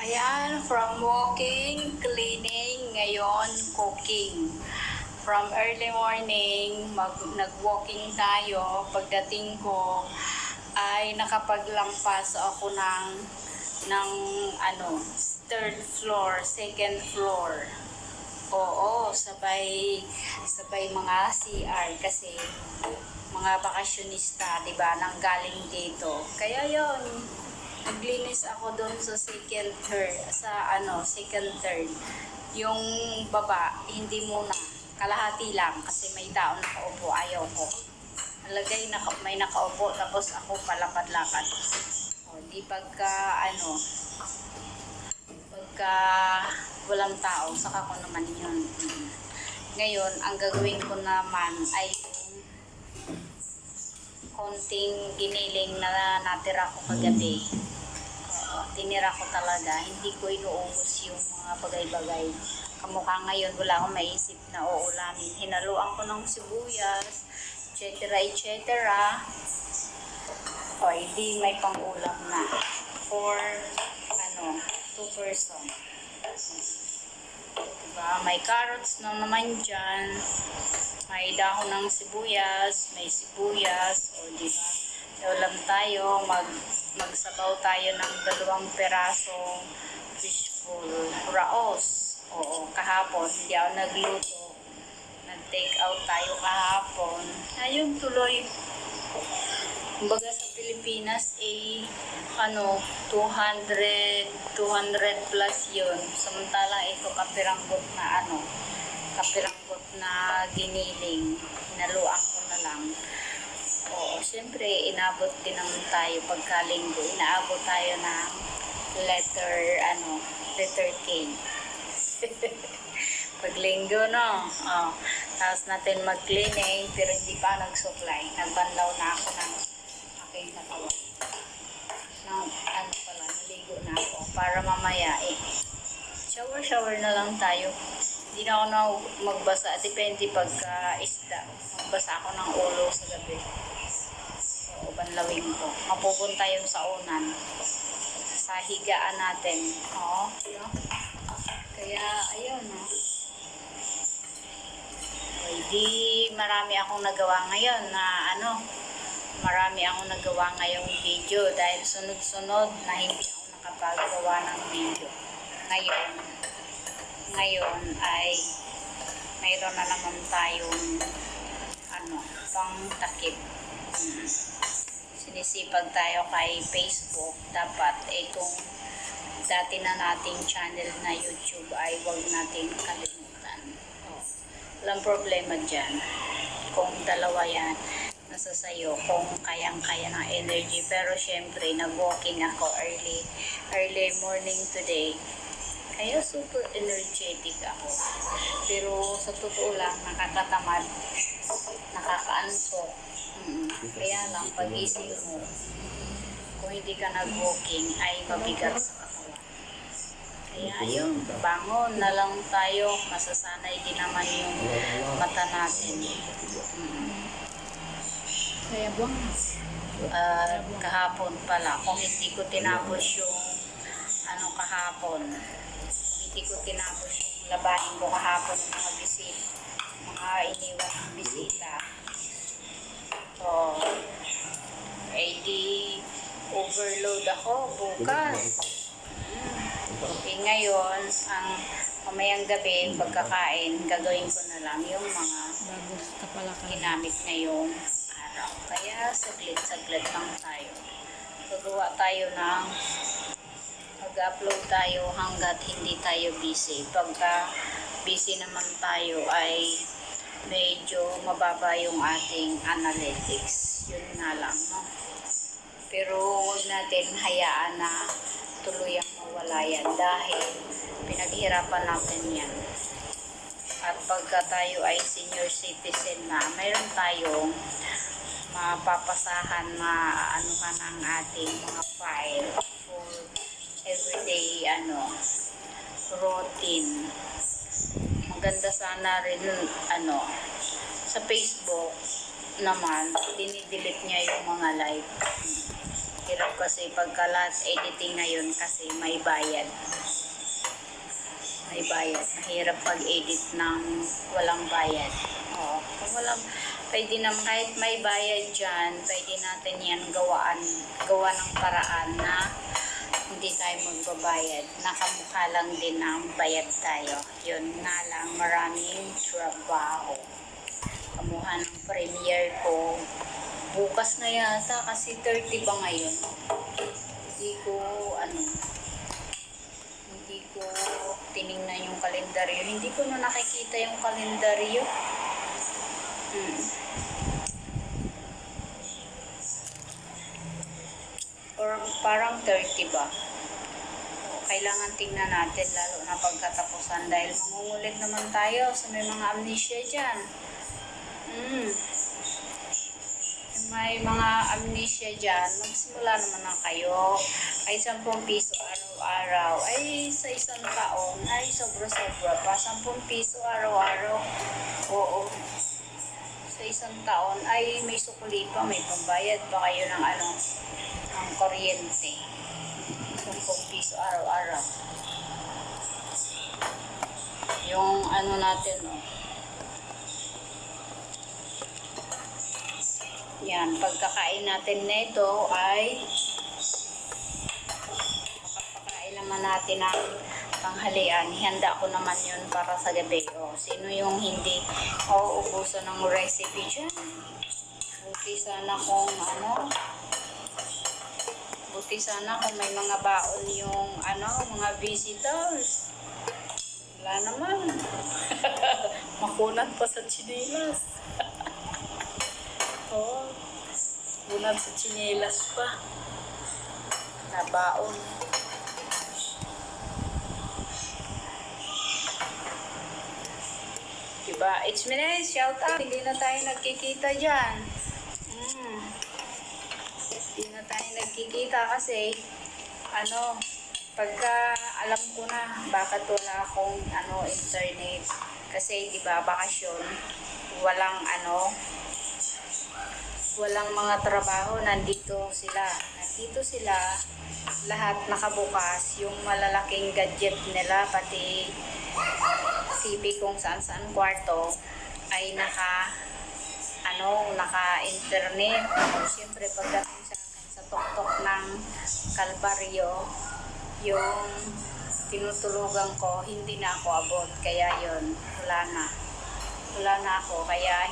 Ayan, from walking, cleaning, ngayon cooking. From early morning, nag-walking tayo. Pagdating ko, ay nakapaglampas ako ng third floor, second floor. Oo, sabay mga CR kasi mga bakasyonista, 'di ba, nang galing dito. Kaya 'yon, naglinis ako doon sa second third. Yung baba, hindi muna, kalahati lang kasi may tao nakaupo, ayaw ko. May nakaupo tapos ako palakad-lakad. O, di pagka walang tao, saka ko naman yun. Ngayon, ang gagawin ko naman ay konting giniling na natira ko kagabi. Tinira ko talaga, hindi ko inuubos yung mga bagay-bagay. Kamukha ngayon, wala akong maisip na uulamin. Hinaluan ko ng sibuyas, etc. O, hindi may pang-ulam na. For, 2 person. Diba? May carrots na naman dyan. May dahon ng sibuyas, may sibuyas, o diba? Ulam tayo, magsabaw tayo ng 2 perasong fishbowl raos. Oo, kahapon, hindi ako nagluto. Nag-take out tayo kahapon. Ayun, tuloy. Kumbaga sa Pilipinas, 200 plus yun. Samantalang ito kapiranggot na giniling. Hinaluan ko na lang. Oo, siyempre, inabot din naman tayo pagkalinggo. Inaabot tayo ng letter K. Paglinggo, no? Oh, tapos natin mag-cleaning, pero hindi pa nag-supply. Nagbanlaw na ako ng aking katawan. Naligo na ako para mamaya shower na lang tayo. Hindi na ako magbasa, depende pagka isda. Magbasa ako ng ulo sa gabi. So, banlawin ko. Mapupunta yung sa unan. Sa higaan natin. Oo. Kaya, ayun, no? Di marami akong nagawa ngayon marami akong nagawa ngayong video dahil sunod-sunod na hindi ako nakapagawa ng video. Ngayon ay mayroon na naman tayong pang takip. Sinisipag tayo kay Facebook. Dapat itong dati na nating channel na YouTube ay huwag natin kalimutan. Walang problema dyan. Kung dalawa yan, nasa sayo kung kayang-kaya ng energy. Pero syempre, nag-walking ako early morning today. Kaya super energetic ako. Pero sa totoo lang, nakakatamad, nakakaantok. Kaya lang, pag-isip mo, kung hindi ka nag-walking, ay mabigat sa katawan. Kaya ayun, bangon na lang tayo. Masasanay din naman yung mata natin. Kaya buwang. Kahapon pala, kung hindi ko tinapos yung kahapon, labahin ko kahapon ng mga iniwan ng bisita. So, di overload ako bukas. Ngayon, ang mamayang gabi, pagkakain, gagawin ko na lang yung mga ginamit ngayong araw. Kaya saglit lang tayo. Gagawa tayo mag-upload tayo hanggat hindi tayo busy. Pagka busy naman tayo ay medyo mababa yung ating analytics. Yun nga lang, no? Pero huwag natin hayaan na tuluyang mawala yan dahil pinaghirapan natin yan. At pagka tayo ay senior citizen na, mayroon tayong mapapasahan ng ating mga file for everyday routine. Maganda sana rin sa Facebook naman, dinidelete niya yung mga live. Hirap kasi pagka lahat editing ngayon kasi may bayad. may bayad. Mahirap pag-edit ng walang bayad. Oo. Kung walang, pwede naman kahit may bayad dyan, pwede natin yan gawa ng paraan na hindi tayo magbabayad. Nakamukha lang din ng bayad tayo. Yun nga lang, maraming trabaho. Kamuha ng premiere ko. Bukas na yata kasi 30 ba ngayon? Hindi ko tiningnan yung kalendaryo. Hindi ko na nakikita yung kalendaryo. Or parang 30 ba? Kailangan tingnan natin lalo na pagkatapusan dahil mangungulit naman tayo sa may mga amnesia dyan. May mga amnesia dyan, magsimula naman na kayo. Ay 10 piso araw-araw. Ay sa isang taon, ay sobra-sobra pa. 10 piso araw-araw. Oo. Sa isang taon, ay may sukuli pa, may pambayad pa kayo ng ng kuryente. 10 piso araw-araw. Yung natin, yan, pagkakain natin nito ay makapakain naman natin ng tanghalian. Handa ko naman yun para sa gabi. Sino yung hindi ubusan ng recipe dyan? Buti sana kung may mga baon yung mga visitors. Wala naman. Makunat pa sa tsinelas. Bunad sa tsinelas pa. Nabaon. Diba? It's me, shout out. Hindi na tayo nagkikita dyan. Hindi na tayo nagkikita kasi pagka alam ko na bakit wala akong internet. Kasi diba bakasyon, walang mga trabaho, nandito sila lahat nakabukas yung malalaking gadget nila, pati TV kung saan kwarto ay naka-internet. Siyempre pagdating sa akin sa tuktok ng Kalbaryo, yung tinutulugan ko, hindi na ako abot, kaya yun, wala na ako, kaya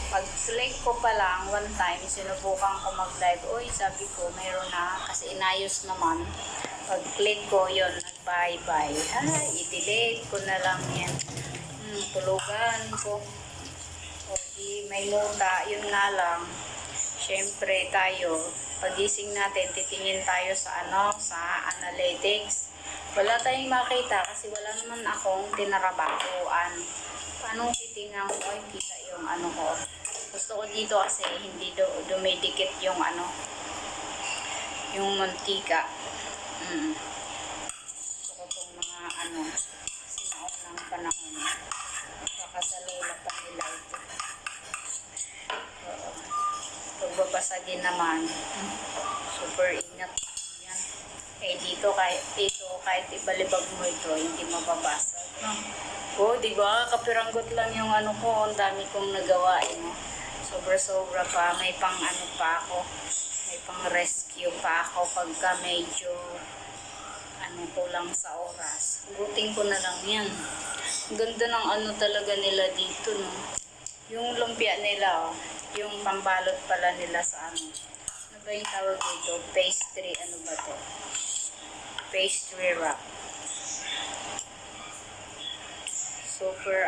pag-click ko pa lang, one time, sinubukan ko mag-live. Uy, sabi ko, mayroon na. Kasi inayos naman. Pag-click ko, yun, nag-bye-bye. I-delete ko na lang yan. Tulugan ko. Okay, may muta. Yun nga lang. Siyempre tayo, pagising natin, titingin tayo sa analytics. Wala tayong makita kasi wala naman akong tinarabahoan. Paano titingnan ko? Ay, kita yung ko. Gusto ko dito kasi hindi dumidikit yung yung mantika. Gusto ko itong mga sinaunang panahon. Baka sa lola pa nila ito. Pagbabasagin naman. Super ingat yan. Dito kahit ibalibag mo ito, hindi mababasag. Diba? Kapiranggot lang yung ko. Ang dami kong nagawa, Sobra-sobra pa. May pang pa ako. May pang rescue pa ako pagka medyo kulang sa oras. Guting ko na lang yan. Ganda ng talaga nila dito, no? Yung lumpia nila, yung pambalot pala nila sa ano ba yung tawag dito? Pastry, ba to? Pastry wrap. Super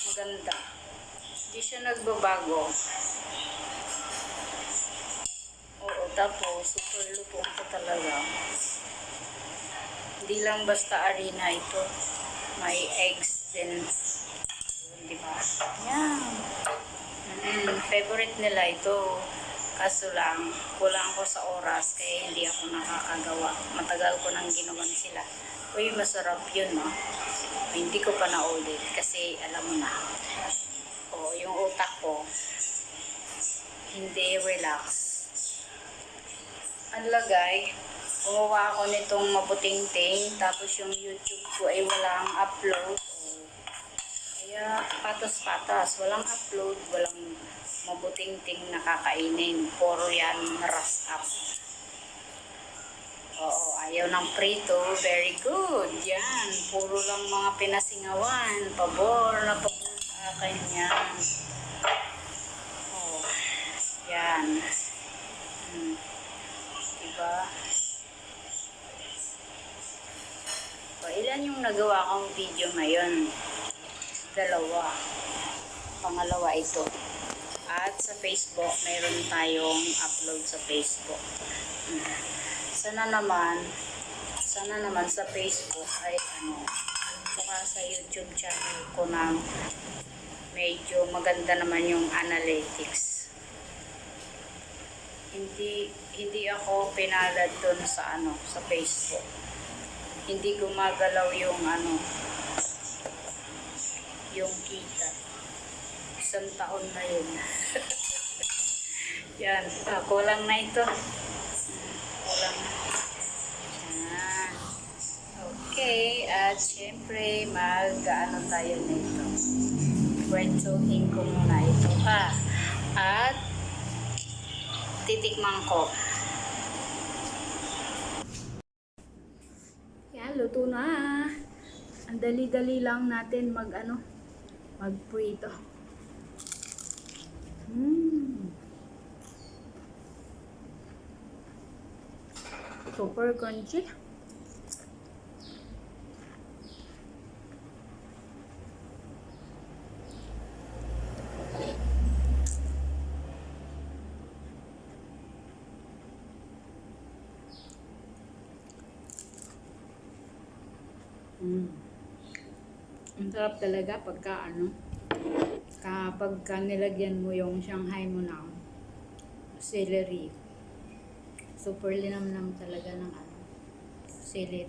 maganda. Hindi siya nagbabago. Oo, tapos super lupong pa talaga. Hindi lang basta harina ito. May eggs din. Diba? Yan. Favorite nila ito. Kaso lang, kulang ako sa oras kaya hindi ako nakakagawa. Matagal ko nang ginawan sila. Uy, masarap yun, no? Hindi ko pa na-audit kasi alam mo na. Yung utak ko hindi relax. Ang lagay, gumawa ako nitong mabuting-ting, tapos yung YouTube ko ay walang upload. Kaya patas-patas, walang upload, walang mabuting-ting nakakainin. Puro yan rust up. Oo, ayaw ng prito, very good. Yan, puro lang mga pinasingawan. Pabor na pabor sa akin yan. Oh, yan. Diba? O, ilan yung nagawa kong video ngayon? 2. Pangalawa ito. At sa Facebook, mayroon tayong upload sa Facebook. Sana naman sa Facebook ay baka sa YouTube channel ko na medyo maganda naman yung analytics. Hindi ako pinalad doon sa sa Facebook. Hindi gumagalaw yung yung kita. 1 taon na yun. Yan, kulang na ito. Kulang na. Yan. Okay, at syempre tayo nito. Kwentuhin ko muna ito at titikman ko. Yan, luto na. Ang dali-dali lang natin mag-prito. Super crunchy. Ang sarap talaga pagka nilagyan mo yung Shanghai mo na celery. Super linamnam talaga ng celery.